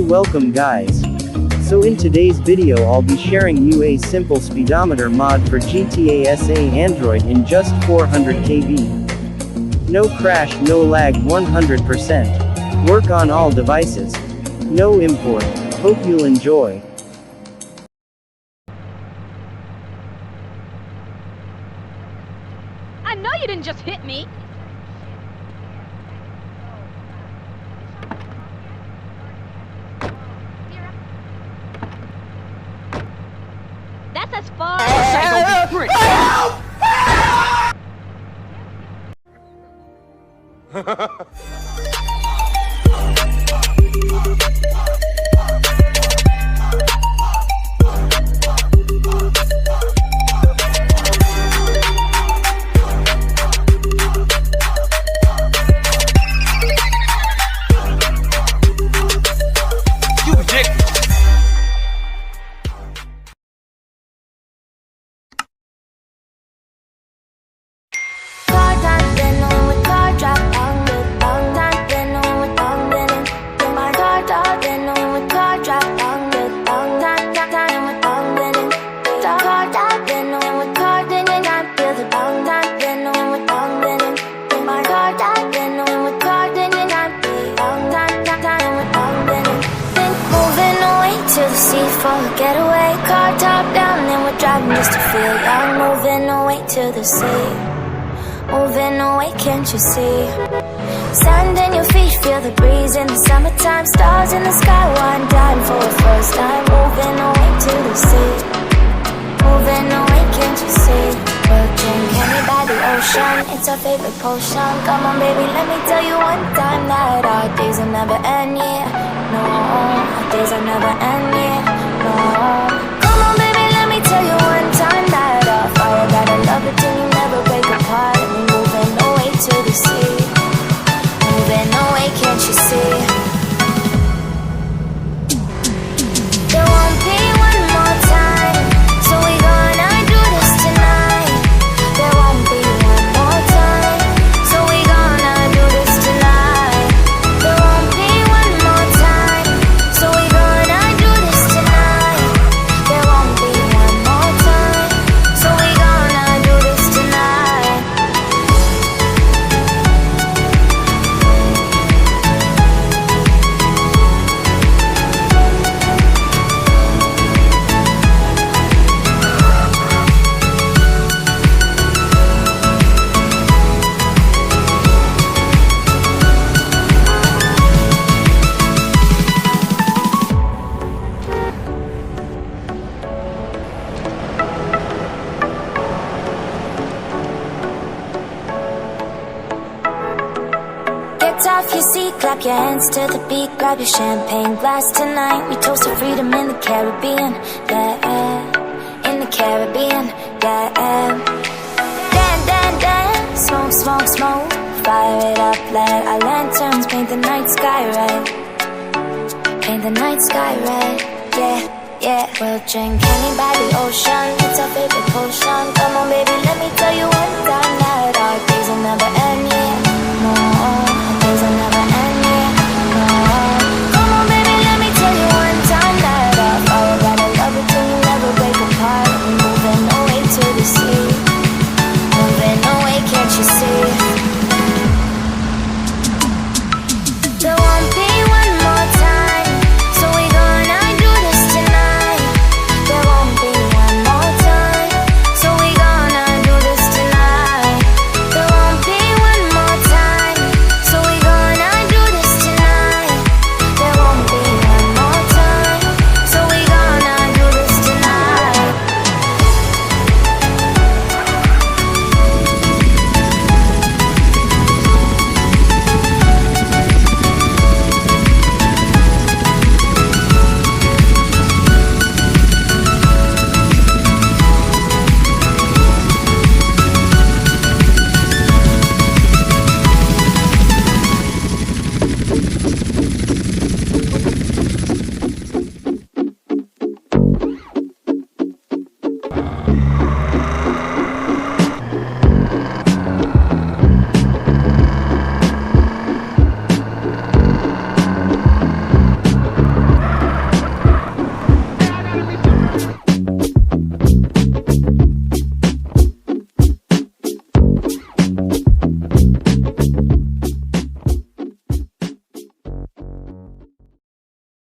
welcome guys. So in today's video I'll be sharing you a simple speedometer mod for GTA SA Android in just 400 KB. No crash, no lag, 100%. Work on all devices. No import. Hope you'll enjoy. I know you didn't just hit me. That's as far as I go with getaway, car top down, and we're driving just to feel young. Moving away to the sea, moving away, can't you see? Sand in your feet, feel the breeze in the summertime. Stars in the sky, one time for the first time. Moving away to the sea, moving away, can't you see? We'll drink honey by the ocean, it's our favorite potion. Come on baby, let me tell you one time that our days will never end, yeah. No, our days will never end, yeah. No. Come on baby, let me tell you one time that our fire got a love it till you never break apart. And we're moving away to the sea, moving away, can't you see? There won't be one more time, so we gonna do this tonight. There won't be one more time, so we gonna do this tonight. There won't be one more time, so we gonna do this tonight. There won't be one more time, so we gonna do this tonight. Get off your seat, clap your hands to the beat. Grab your champagne glass tonight. We toast to freedom in the Caribbean, yeah. In the Caribbean, yeah. Dan, dan, dan, smoke, smoke, smoke. Fire it up, let our lanterns paint the night sky red. Paint the night sky red, yeah, yeah. We'll drink honey by the ocean, it's our favorite potion. Come on baby, let me tell you one time that our days will never end.